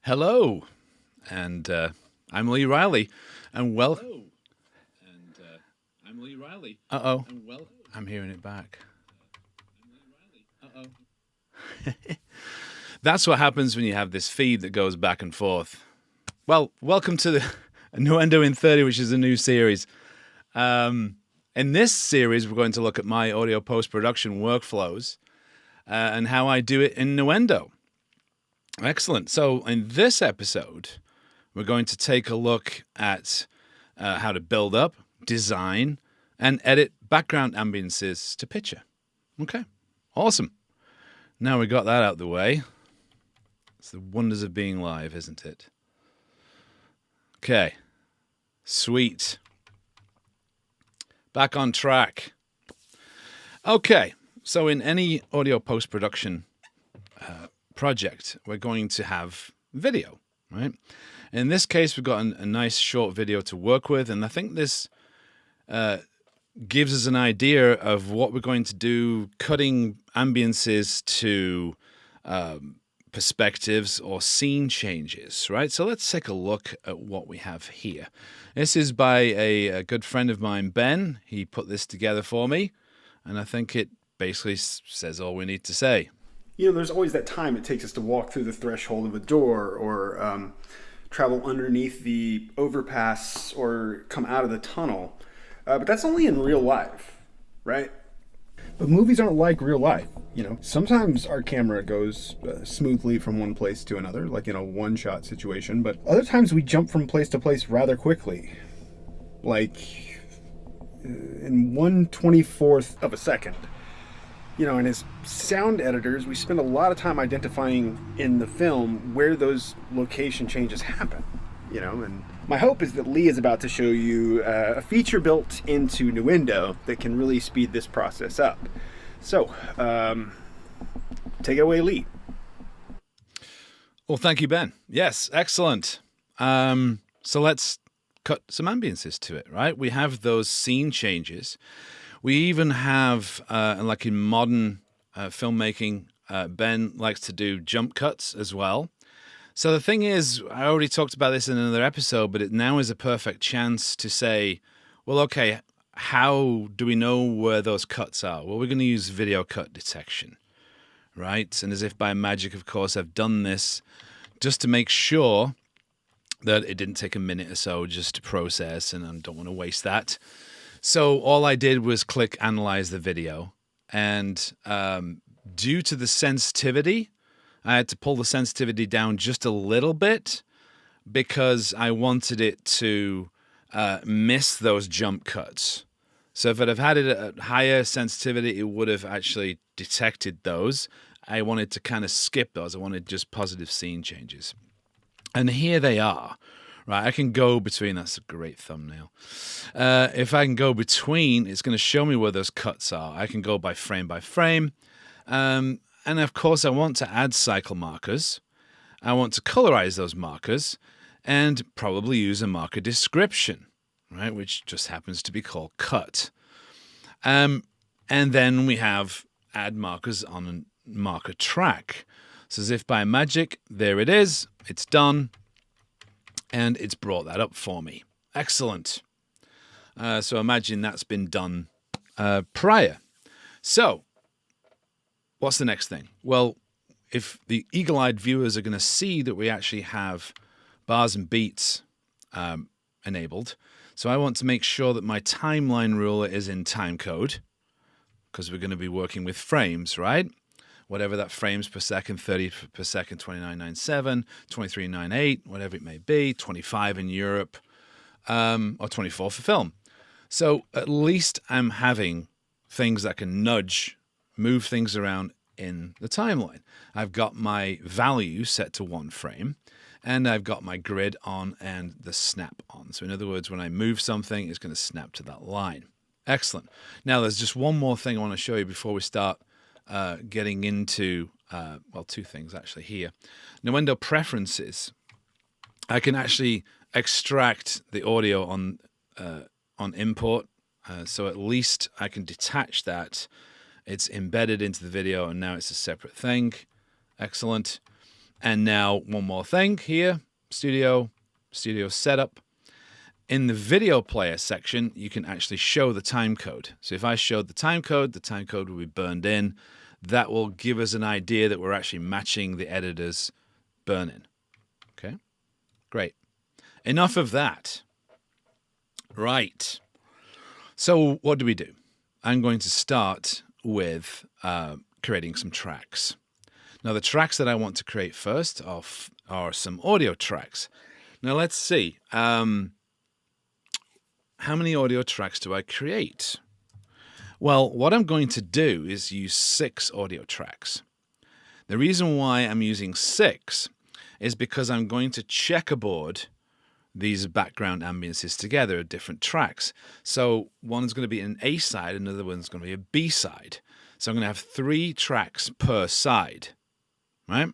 Hello, and I'm Lee Riley, and well. Hello, and I'm Lee Riley. Uh-oh, And well, I'm hearing it back. I'm Lee Riley. That's what happens when you have this feed that goes back and forth. Well, welcome to the Nuendo in 30, which is a new series. In this series, we're going to look at my audio post-production workflows and how I do it in Nuendo. Excellent. So in this episode, we're going to take a look at how to build up, design, and edit background ambiences to picture. Okay, awesome. Now we got that out of the way. It's the wonders of being live, isn't it? Okay, sweet. Back on track. Okay, so in any audio post-production project, we're going to have video, right? In this case, we've got a nice short video to work with, and I think this gives us an idea of what we're going to do, cutting ambiences to perspectives or scene changes, right? So let's take a look at what we have here. This is by a good friend of mine, Ben. He put this together for me, and I think it basically says all we need to say. There's always that time it takes us to walk through the threshold of a door or travel underneath the overpass or come out of the tunnel. But that's only in real life, right? But movies aren't like real life. Sometimes our camera goes smoothly from one place to another, like in a one-shot situation. But other times we jump from place to place rather quickly, like in 1/24th of a second. And as sound editors, we spend a lot of time identifying in the film where those location changes happen. And my hope is that Lee is about to show you a feature built into Nuendo that can really speed this process up. So, take it away, Lee. Well, thank you, Ben. Yes, excellent. So let's cut some ambiences to it, right? We have those scene changes. We even have, like in modern filmmaking, Ben likes to do jump cuts as well. So the thing is, I already talked about this in another episode, but it now is a perfect chance to say, well, okay, how do we know where those cuts are? Well, we're going to use video cut detection, right? And as if by magic, of course, I've done this just to make sure that it didn't take a minute or so just to process, and I don't want to waste that. So all I did was click analyze the video, and due to the sensitivity, I had to pull the sensitivity down just a little bit because I wanted it to miss those jump cuts. So if I'd have had it at higher sensitivity, it would have actually detected those. I wanted to kind of skip those. I wanted just positive scene changes. And here they are. Right, I can go between. That's a great thumbnail. If I can go between, it's going to show me where those cuts are. I can go by frame. And of course, I want to add cycle markers. I want to colorize those markers and probably use a marker description, right, which just happens to be called cut. And then we have add markers on a marker track. So as if by magic, there it is. It's done. And it's brought that up for me. Excellent. So imagine that's been done prior. So what's the next thing? Well, if the eagle-eyed viewers are going to see that we actually have bars and beats enabled, so I want to make sure that my timeline ruler is in timecode because we're going to be working with frames, right? Whatever that frames per second, 30 per second, 29.97, 23.98, whatever it may be, 25 in Europe, or 24 for film. So at least I'm having things that can move things around in the timeline. I've got my value set to 1 frame, and I've got my grid on and the snap on. So in other words, when I move something, it's going to snap to that line. Excellent. Now there's just one more thing I want to show you before we start getting into, 2 things actually here. Nuendo preferences. I can actually extract the audio on import, so at least I can detach that. It's embedded into the video, and now it's a separate thing. Excellent. And now one more thing here, studio setup. In the video player section, you can actually show the time code. So if I showed the time code will be burned in. That will give us an idea that we're actually matching the editor's burn-in. Okay, great. Enough of that. Right. So what do? I'm going to start with creating some tracks. Now, the tracks that I want to create first are some audio tracks. Now, let's see. How many audio tracks do I create? Well, what I'm going to do is use 6 audio tracks. The reason why I'm using 6 is because I'm going to checkerboard these background ambiences together at different tracks. So one is going to be an A side, another one's going to be a B side. So I'm going to have 3 tracks per side, right?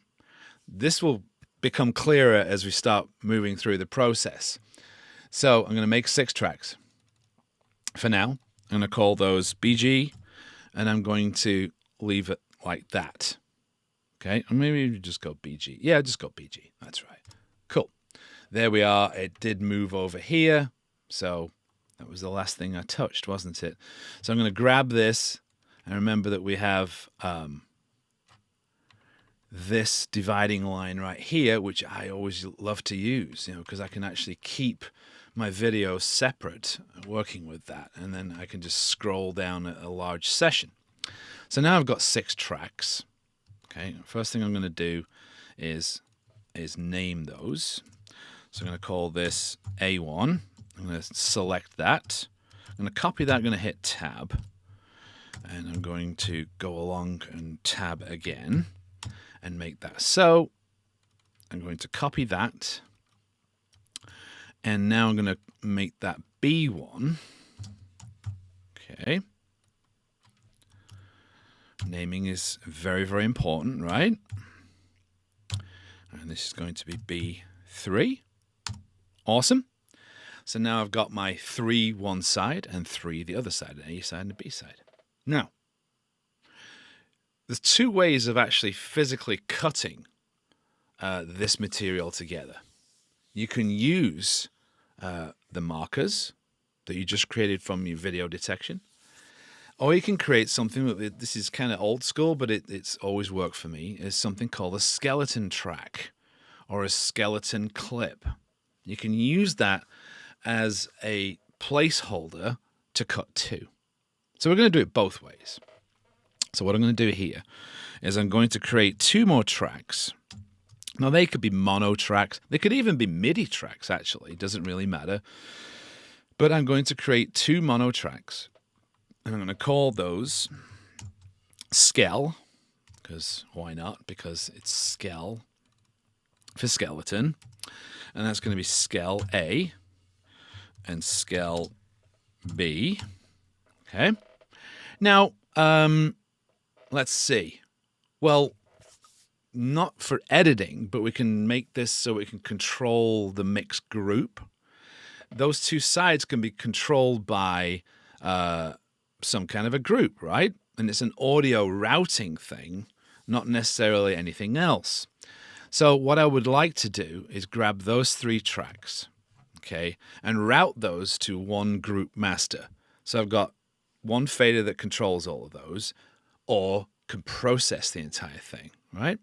This will become clearer as we start moving through the process. So I'm going to make 6 tracks. For now, I'm going to call those BG, and I'm going to leave it like that. Okay, or maybe just go BG. Yeah, just go BG. That's right. Cool. There we are. It did move over here. So that was the last thing I touched, wasn't it? So I'm going to grab this, and remember that we have this dividing line right here, which I always love to use, because I can actually keep my video separate working with that, and then I can just scroll down a large session. So now I've got 6 tracks. Okay, first thing I'm going to do is name those. So I'm going to call this A1. I'm going to select that. I'm going to copy that. I'm going to hit Tab, and I'm going to go along and Tab again and make that so. I'm going to copy that. And now I'm going to make that B1. Okay. Naming is very, very important, right? And this is going to be B3. Awesome. So now I've got my 3 one side and 3 the other side, an A side and a B side. Now, there's 2 ways of actually physically cutting this material together. You can use the markers that you just created from your video detection, or you can create something that, this is kind of old school, but it's always worked for me, is something called a skeleton track or a skeleton clip. You can use that as a placeholder to cut to. So we're going to do it both ways. So what I'm going to do here is I'm going to create 2 more tracks. Now, they could be mono tracks. They could even be MIDI tracks, actually. It doesn't really matter. But I'm going to create 2 mono tracks. And I'm going to call those Skell, because why not? Because it's Skell for skeleton. And that's going to be Skell A and Skell B. Okay. Now, let's see. Well, not for editing, but we can make this so we can control the mix group. Those 2 sides can be controlled by some kind of a group, right? And it's an audio routing thing, not necessarily anything else. So what I would like to do is grab those 3 tracks, okay, and route those to one group master. So I've got one fader that controls all of those, or can process the entire thing, right?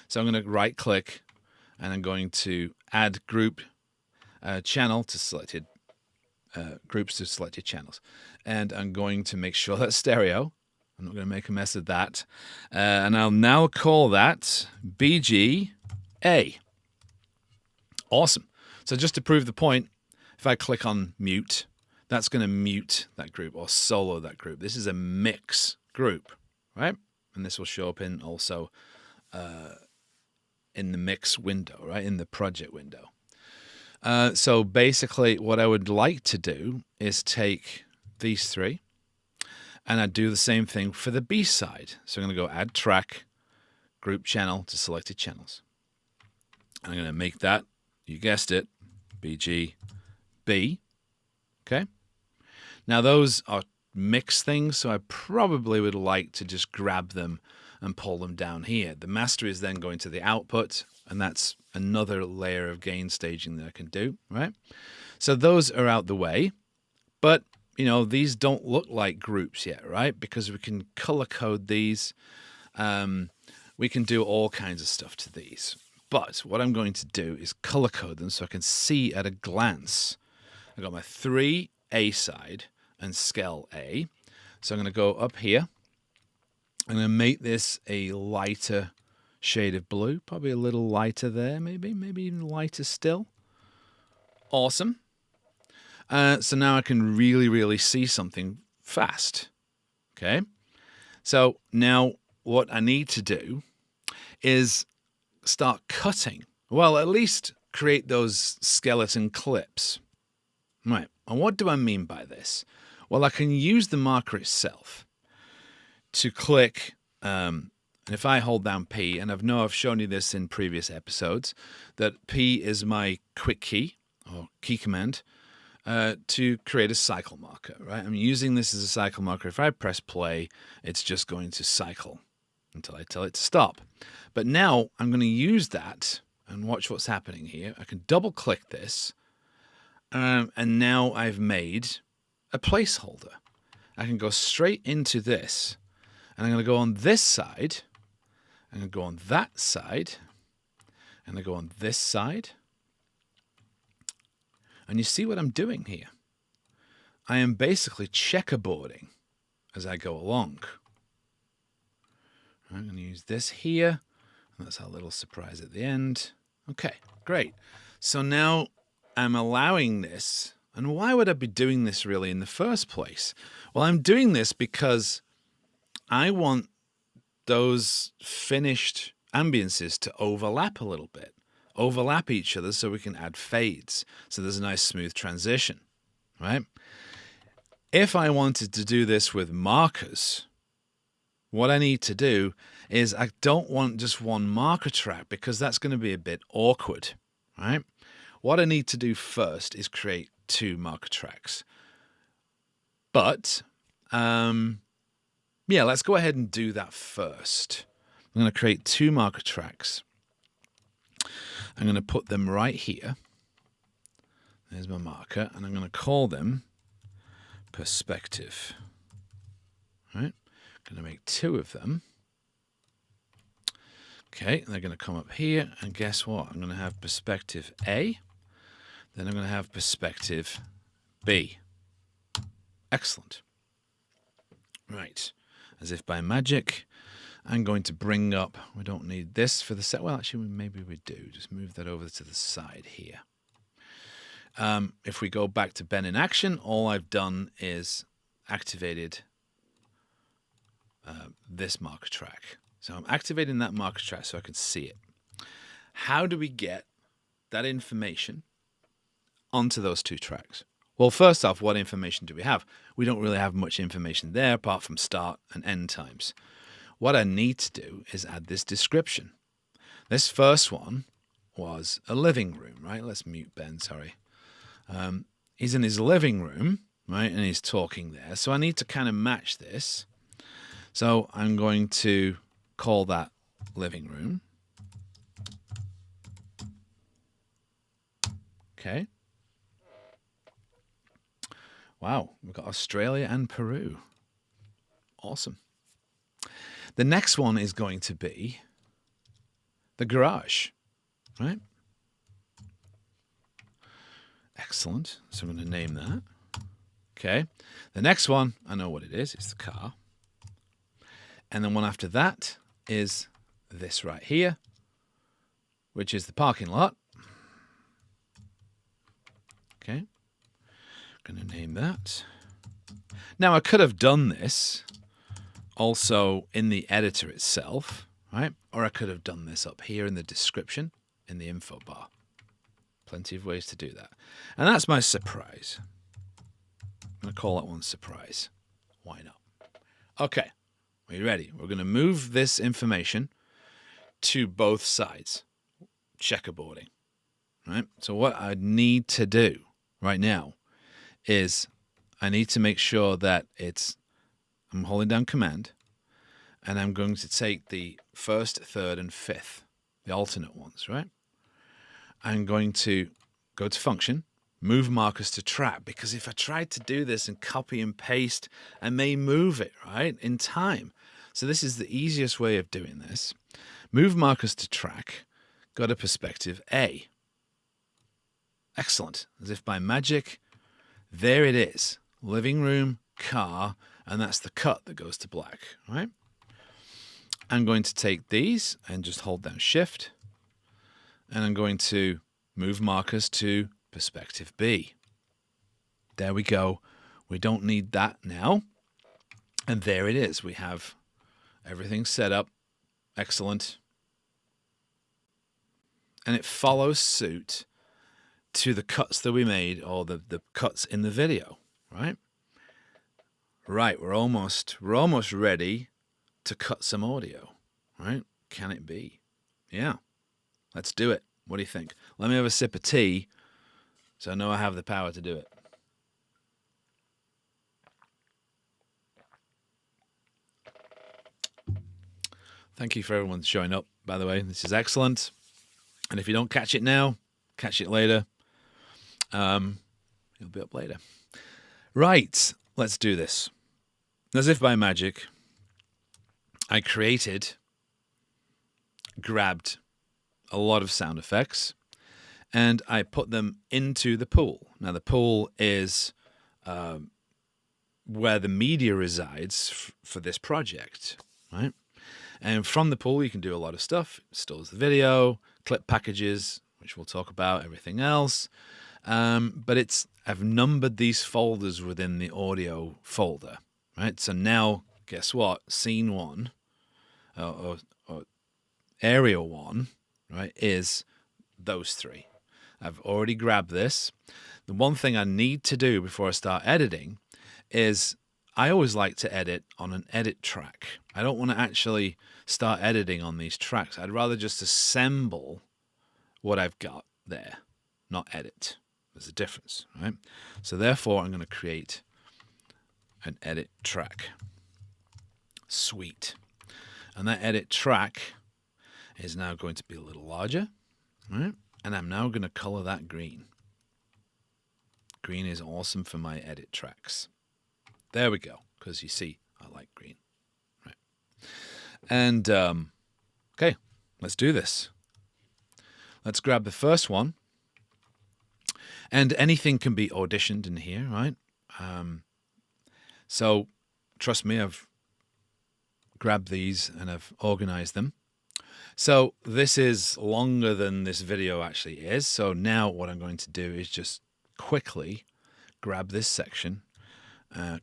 So I'm going to right click, and I'm going to add group channel to selected groups to selected channels. And I'm going to make sure that's stereo. I'm not going to make a mess of that. And I'll now call that BGA. Awesome. So just to prove the point, if I click on mute, that's going to mute that group or solo that group. This is a mix group, right? And this will show up in also in the mix window, right? In the project window. So basically what I would like to do is take these 3 and I'd do the same thing for the B side. So I'm going to go add track, group channel to selected channels. I'm going to make that, you guessed it, BGB. Okay. Now those are mix things, so I probably would like to just grab them and pull them down here. The master is then going to the output, and that's another layer of gain staging that I can do, right? So those are out the way, but these don't look like groups yet, right? Because we can color code these. We can do all kinds of stuff to these. But what I'm going to do is color code them so I can see at a glance. I've got my 3A side and scale A. So I'm going to go up here. I'm going to make this a lighter shade of blue, probably a little lighter there, maybe even lighter still. Awesome. So now I can really, really see something fast. Okay. So now what I need to do is start cutting. Well, at least create those skeleton clips. Right. And what do I mean by this? Well, I can use the marker itself to click, and if I hold down P, and I've shown you this in previous episodes, that P is my quick key or key command to create a cycle marker, right? I'm using this as a cycle marker. If I press play, it's just going to cycle until I tell it to stop. But now I'm going to use that and watch what's happening here. I can double click this, and now I've made a placeholder. I can go straight into this, and I'm going to go on this side, I'm going to go on that side, and I go on this side. And you see what I'm doing here? I am basically checkerboarding as I go along. I'm going to use this here, and that's our little surprise at the end. Okay, great. So now I'm allowing this. And why would I be doing this really in the first place? Well, I'm doing this because I want those finished ambiences to overlap a little bit, overlap each other so we can add fades. So there's a nice smooth transition, right? If I wanted to do this with markers, what I need to do is I don't want just one marker track because that's going to be a bit awkward, right? What I need to do first is create 2 marker tracks. But, yeah, let's go ahead and do that first. I'm going to create 2 marker tracks. I'm going to put them right here. There's my marker, and I'm going to call them perspective. Right? I'm going to make 2 of them. Okay, they're going to come up here, and guess what? I'm going to have perspective A. Then I'm going to have perspective B. Excellent. Right. As if by magic, I'm going to bring up, we don't need this for the set. Well, actually, maybe we do. Just move that over to the side here. If we go back to Ben in action, all I've done is activated this marker track. So I'm activating that marker track so I can see it. How do we get that information onto those 2 tracks? Well, first off, what information do we have? We don't really have much information there apart from start and end times. What I need to do is add this description. This first one was a living room, right? Let's mute Ben, sorry. He's in his living room, right? And he's talking there. So I need to kind of match this. So I'm going to call that living room. Okay. Wow, we've got Australia and Peru. Awesome. The next one is going to be the garage, right? Excellent. So I'm going to name that. Okay. The next one, I know what it is. It's the car. And then one after that is this right here, which is the parking lot. Okay. Going to name that. Now, I could have done this also in the editor itself, right? Or I could have done this up here in the description in the info bar. Plenty of ways to do that. And that's my surprise. I'm going to call that one surprise. Why not? Okay. Are you ready? We're going to move this information to both sides. Checkerboarding. Right? So what I need to do right now is I need to make sure that I'm holding down Command, and I'm going to take the first, third, and fifth, the alternate ones, right? I'm going to go to Function, move markers to track, because if I tried to do this and copy and paste, I may move it, right, in time. So this is the easiest way of doing this. Move markers to track, go to perspective A. Excellent. As if by magic, there it is. Living room, car, and that's the cut that goes to black, right? I'm going to take these and just hold down Shift, and I'm going to move markers to perspective B. There we go. We don't need that now. And there it is. We have everything set up. Excellent. And it follows suit to the cuts that we made, or the cuts in the video, right? Right, we're almost ready to cut some audio, right? Can it be? Yeah. Let's do it. What do you think? Let me have a sip of tea so I know I have the power to do it. Thank you for everyone showing up, by the way. This is excellent. And if you don't catch it now, catch it later. It'll be up later. Right, let's do this. As if by magic, I grabbed a lot of sound effects, and I put them into the pool. Now, the pool is where the media resides for this project, right? And from the pool, you can do a lot of stuff. It stores the video, clip packages, which we'll talk about, everything else. But I've numbered these folders within the audio folder, right? So now, guess what? Scene 1, or area 1, right, is those 3. I've already grabbed this. The one thing I need to do before I start editing is I always like to edit on an edit track. I don't want to actually start editing on these tracks. I'd rather just assemble what I've got there, not edit. There's a difference, right? So therefore, I'm going to create an edit track. Sweet. And that edit track is now going to be a little larger, right? And I'm now going to color that green. Green is awesome for my edit tracks. There we go, because you see, I like green. Right. And, okay, let's do this. Let's grab the first one. And anything can be auditioned in here, right? So, trust me, I've grabbed these and I've organized them. So, this is longer than this video actually is. So now what I'm going to do is just quickly grab this section.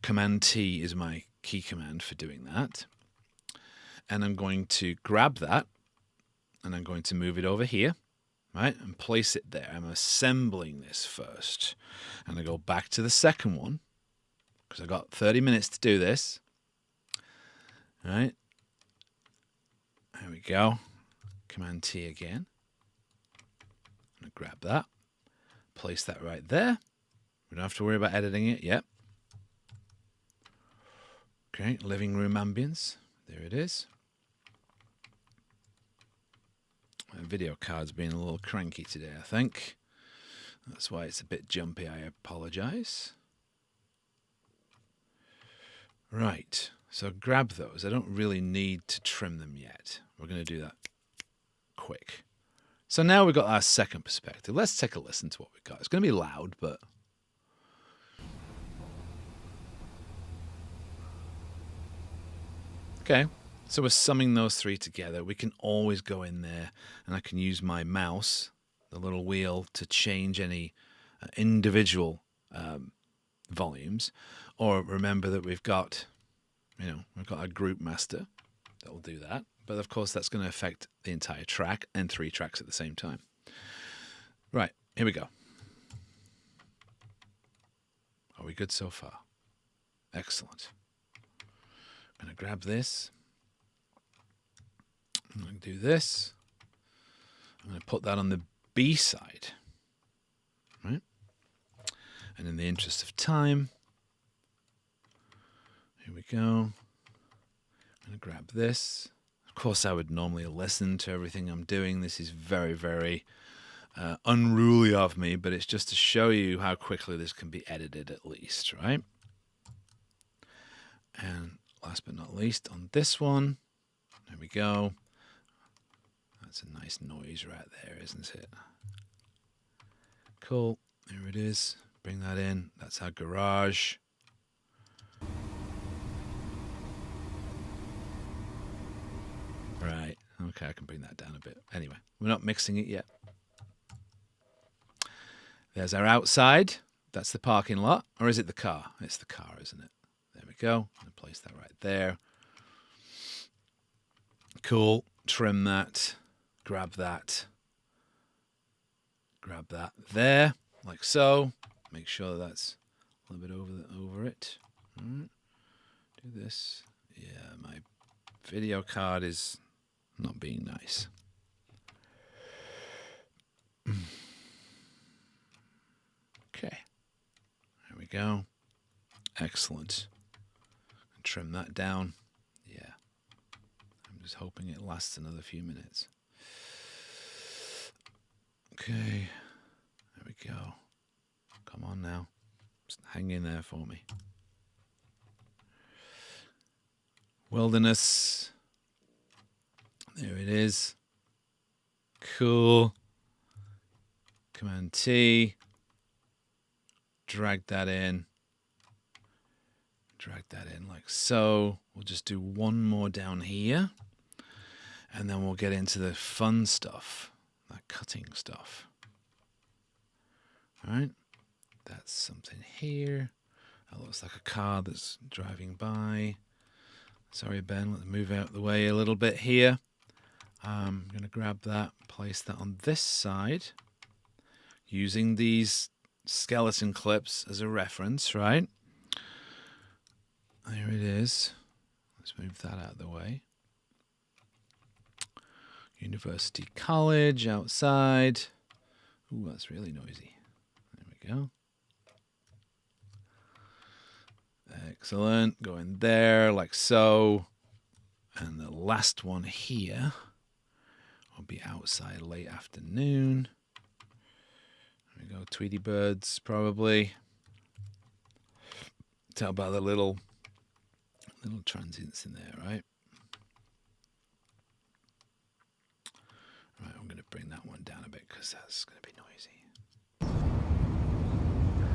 Command T is my key command for doing that. And I'm going to grab that and I'm going to move it over here, right? And place it there. I'm assembling this first. And I go back to the second one because I've got 30 minutes to do this. All right. There we go. Command T again. I'm going to grab that. Place that right there. We don't have to worry about editing it yet. Okay, living room ambience. There it is. My video card's being a little cranky today, I think. That's why it's a bit jumpy. I apologize. Right, so grab those. I don't really need to trim them yet. We're going to do that quick. So now we've got our second perspective. Let's take a listen to what we've got. It's going to be loud, but... Okay, so we're summing those 3 together. We can always go in there and I can use my mouse, the little wheel, to change any individual volumes. Or remember that we've got a group master that will do that. But of course, that's going to affect the entire track and 3 tracks at the same time. Right, here we go. Are we good so far? Excellent. I'm going to grab this. I'm going to do this. I'm going to put that on the B side. Right? And in the interest of time, we go. I'm going to grab this. Of course, I would normally listen to everything I'm doing. This is very, very unruly of me, but it's just to show you how quickly this can be edited at least, right? And last but not least, on this one, there we go. That's a nice noise right there, isn't it? Cool. There it is. Bring that in. That's our garage. Right. Okay, I can bring that down a bit. Anyway, we're not mixing it yet. There's our outside. That's the parking lot. Or is it the car? It's the car, isn't it? There we go. I'm going to place that right there. Cool. Trim that. Grab that. Grab that there, like so. Make sure that's a little bit over it. All right. Do this. Yeah, my video card is not being nice. Okay. There we go. Excellent. Trim that down. Yeah. I'm just hoping it lasts another few minutes. Okay. There we go. Come on now. Just hang in there for me. Wilderness. There it is. Cool. Command T. Drag that in. Drag that in like so. We'll just do one more down here. And then we'll get into the fun stuff. That cutting stuff. All right. That's something here. That looks like a car that's driving by. Sorry, Ben. Let's move out of the way a little bit here. I'm going to grab that, place that on this side, using these skeleton clips as a reference, right? There it is. Let's move that out of the way. University College outside. Ooh, that's really noisy. There we go. Excellent. Go in there like so. And the last one here will be outside late afternoon. There we go. Tweety birds, probably. Tell about the little transients in there, right? Right, I'm going to bring that one down a bit because that's going to be noisy.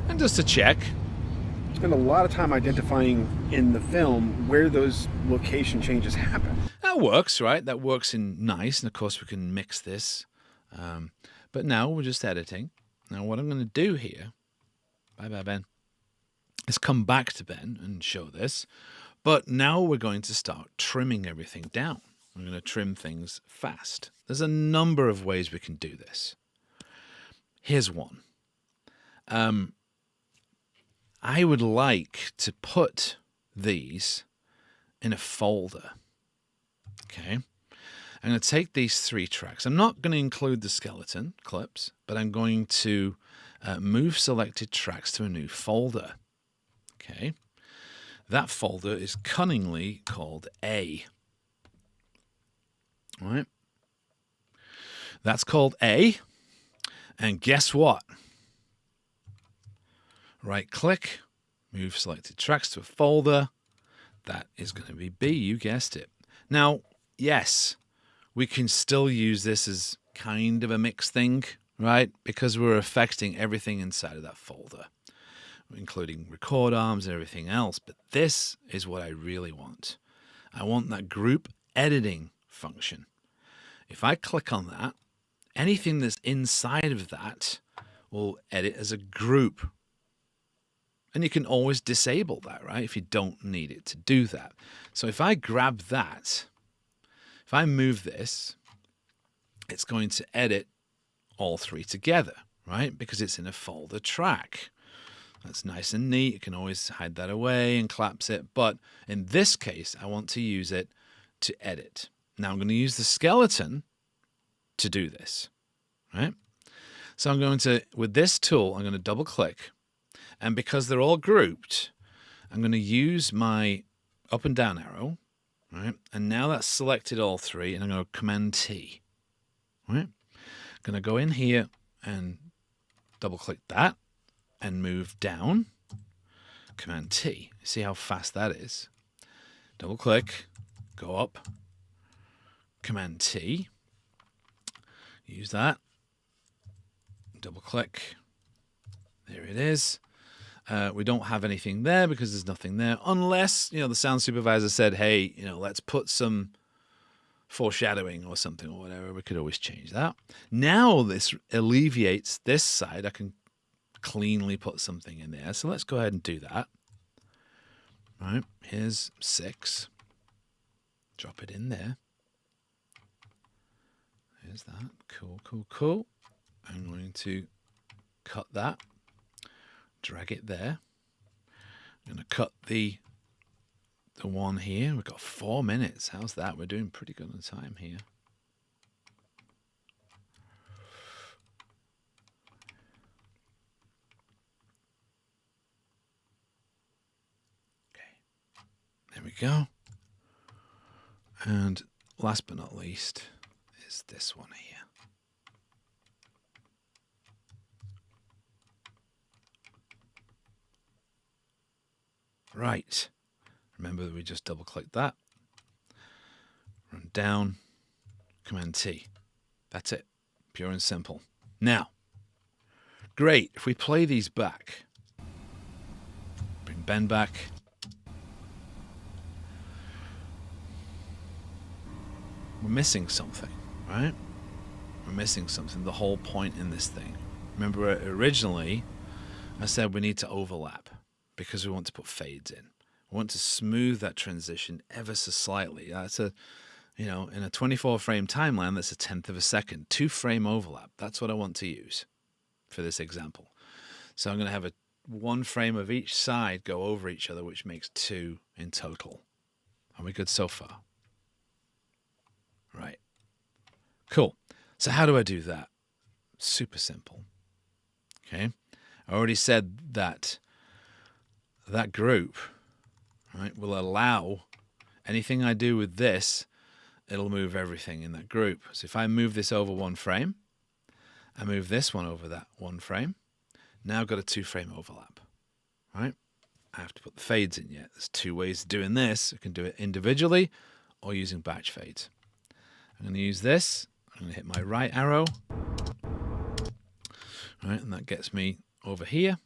And just to check. Spend a lot of time identifying in the film where those location changes happen. That works, right? That works in nice. And of course, we can mix this. But now we're just editing. Now, what I'm going to do here, bye-bye, Ben, is come back to Ben and show this. But now we're going to start trimming everything down. I'm going to trim things fast. There's a number of ways we can do this. Here's one. I would like to put these in a folder. Okay. I'm going to take these 3 tracks. I'm not going to include the skeleton clips, but I'm going to move selected tracks to a new folder. Okay. That folder is cunningly called A. All right. That's called A. And guess what? Right click, move selected tracks to a folder. That is going to be B, you guessed it. Now, yes, we can still use this as kind of a mixed thing, right? Because we're affecting everything inside of that folder, including record arms and everything else. But this is what I really want. I want that group editing function. If I click on that, anything that's inside of that will edit as a group. And you can always disable that, right? If you don't need it to do that. So if I grab that, if I move this, it's going to edit all 3 together, right? Because it's in a folder track. That's nice and neat. You can always hide that away and collapse it. But in this case, I want to use it to edit. Now I'm going to use the skeleton to do this, right? So I'm going to, with this tool, I'm going to double click. And because they're all grouped, I'm going to use my up and down arrow, right? And now that's selected all three, and I'm going to Command T, right? I'm going to go in here and double click that and move down. Command T. See how fast that is? Double click, go up, Command T. Use that. Double click. There it is. We don't have anything there because there's nothing there, unless, the sound supervisor said, hey, let's put some foreshadowing or something or whatever. We could always change that. Now this alleviates this side. I can cleanly put something in there. So let's go ahead and do that. All right, here's 6. Drop it in there. There's that. Cool. I'm going to cut that. Drag it there. I'm going to cut the one here. We've got 4 minutes. How's that? We're doing pretty good on time here. Okay. There we go. And last but not least is this one here. Right. Remember that we just double click that. Run down. Command T. That's it. Pure and simple. Now, great. If we play these back, bring Ben back. We're missing something, right? We're missing something. The whole point in this thing. Remember, originally, I said we need to overlap because we want to put fades in. We want to smooth that transition ever so slightly. That's in a 24 frame timeline, that's 1/10 of a second. 2 frame overlap. That's what I want to use for this example. So I'm going to have 1 frame of each side go over each other, which makes 2 in total. Are we good so far? Right. Cool. So how do I do that? Super simple. Okay. I already said that group, right, will allow anything I do with this, it'll move everything in that group. So if I move this over 1 frame, I move this one over that 1 frame, now I've got a 2 frame overlap, right? I have to put the fades in yet. There's 2 ways of doing this. I can do it individually or using batch fades. I'm going to use this. I'm going to hit my right arrow, right, and that gets me over here.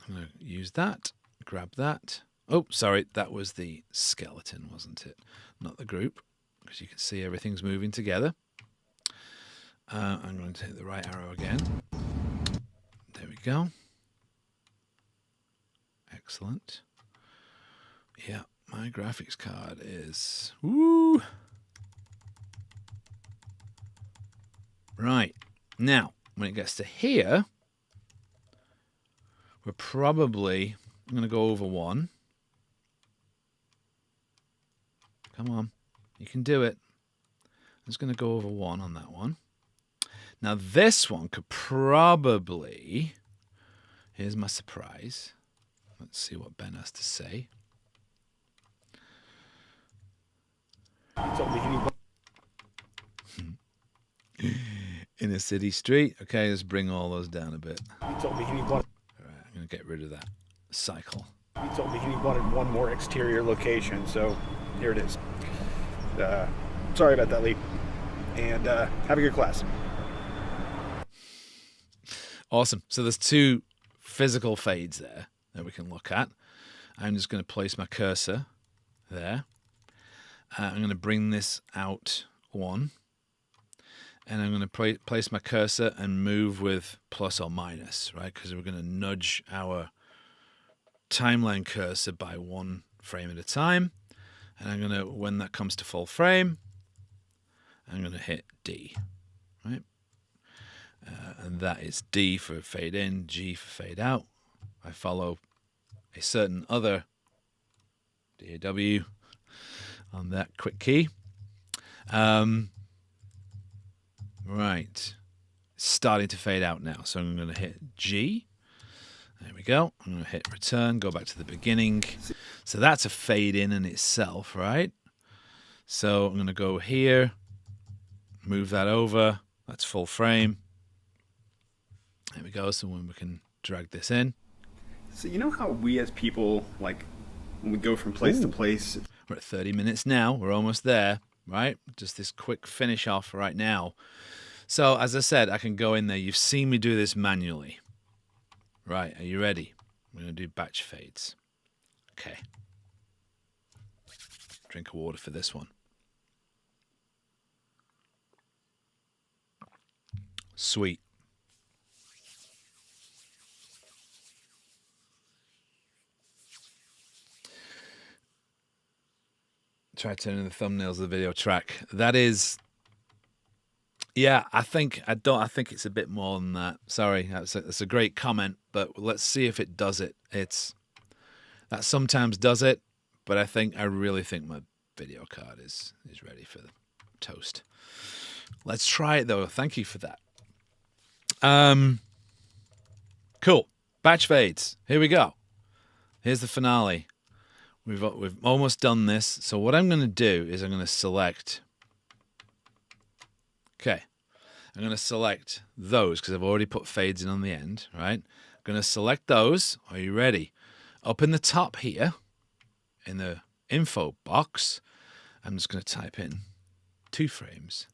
I'm going to use that. Grab that. Oh, sorry, that was the skeleton, wasn't it? Not the group, because you can see everything's moving together. I'm going to hit the right arrow again. There we go. Excellent. Yeah, my graphics card is... Woo! Right. Now, when it gets to here, we're probably... I'm going to go over 1. Come on. You can do it. I'm just going to go over 1 on that one. Now, this one could probably... Here's my surprise. Let's see what Ben has to say. In a city street. Okay, let's bring all those down a bit. All right, I'm going to get rid of that cycle. He told me he wanted 1 more exterior location, so here it is. Sorry about that, Lee. And have a good class. Awesome. So there's 2 physical fades there that we can look at. I'm just going to place my cursor there. I'm going to bring this out 1. And I'm going to place my cursor and move with plus or minus, right? Because we're going to nudge our timeline cursor by 1 frame at a time. And I'm going to, when that comes to full frame, I'm going to hit D, right? And that is D for fade in, G for fade out. I follow a certain other DAW on that quick key. Right. It's starting to fade out now. So I'm going to hit G. There we go. I'm going to hit return, go back to the beginning. So that's a fade in itself, right? So I'm going to go here, move that over. That's full frame. There we go. So when we can drag this in. So you know how we as people, like, when we go from place to place, We're at 30 minutes now. We're almost there, right? Just this quick finish off right now. So as I said, I can go in there. You've seen me do this manually. Right, are you ready? I'm going to do batch fades. Okay. Drink of water for this one. Sweet. Try turning the thumbnails of the video track. That is, yeah, I think it's a bit more than that. Sorry, that's a great comment, but let's see if it does it. That sometimes does it, but I really think my video card is ready for the toast. Let's try it though. Thank you for that. Cool. Batch fades. Here we go. Here's the finale. We've almost done this. So what I'm going to do is I'm going to select. Okay. I'm going to select those because I've already put fades in on the end, right? I'm going to select those. Are you ready? Up in the top here, in the info box, I'm just going to type in 2 frames.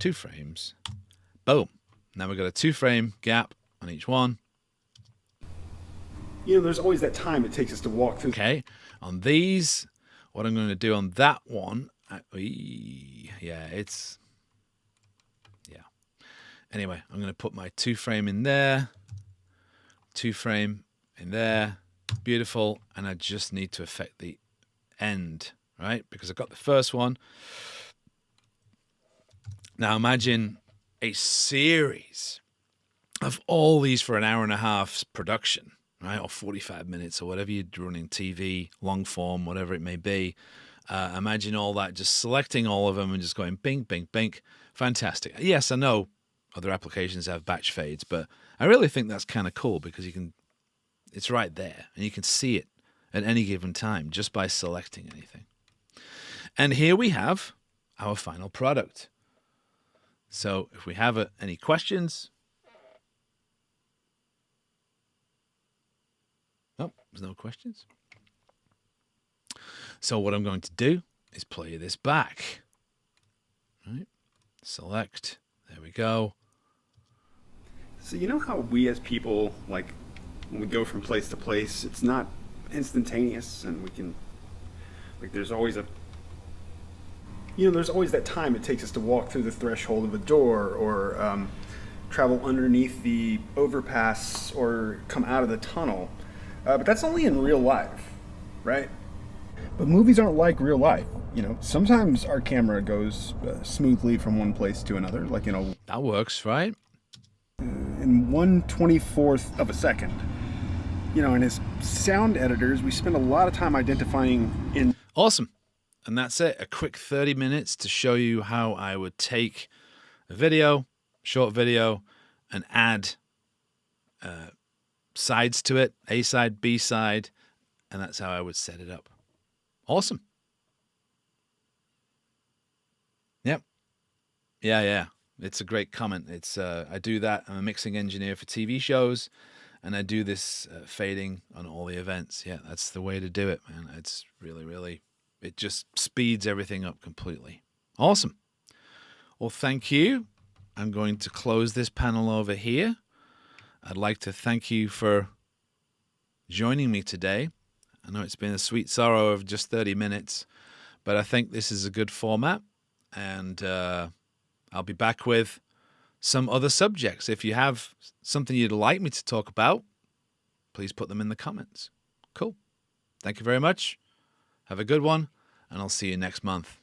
2 frames. Boom. Now we've got a 2-frame gap on each one. you know, there's always that time it takes us to walk through. Okay. On these, what I'm going to do on that one, Anyway, I'm going to put my 2-frame in there, 2-frame in there. Beautiful. And I just need to affect the end, right? Because I've got the first one. Now imagine a series of all these for an hour and a half's production, right? Or 45 minutes or whatever you're running, TV, long form, whatever it may be. Imagine all that, just selecting all of them and just going bing, bing, bing. Fantastic. Yes, I know other applications have batch fades, but I really think that's kind of cool because it's right there and you can see it at any given time just by selecting anything. And here we have our final product. So if we have any questions. Oh, there's no questions. So what I'm going to do is play this back. Right. Select. There we go. So you know how we as people, like, when we go from place to place, it's not instantaneous, and we can, like, there's always that time it takes us to walk through the threshold of a door, or travel underneath the overpass, or come out of the tunnel. But that's only in real life, right? But movies aren't like real life. You know, sometimes our camera goes smoothly from one place to another, like, you know, That works, right? in 1/24th of a second. You know, and as sound editors, we spend a lot of time identifying in. Awesome. And that's it. A quick 30 minutes to show you how I would take a video, short video, and add sides to it, A side, B side, and that's how I would set it up. Awesome. Yep. Yeah. It's a great comment. It's I do that. I'm a mixing engineer for TV shows, and I do this fading on all the events. Yeah, that's the way to do it, man. It's really, it just speeds everything up completely. Awesome. Well, thank you. I'm going to close this panel over here. I'd like to thank you for joining me today. I know it's been a sweet sorrow of just 30 minutes, but I think this is a good format, and I'll be back with some other subjects. If you have something you'd like me to talk about, please put them in the comments. Cool. Thank you very much. Have a good one, and I'll see you next month.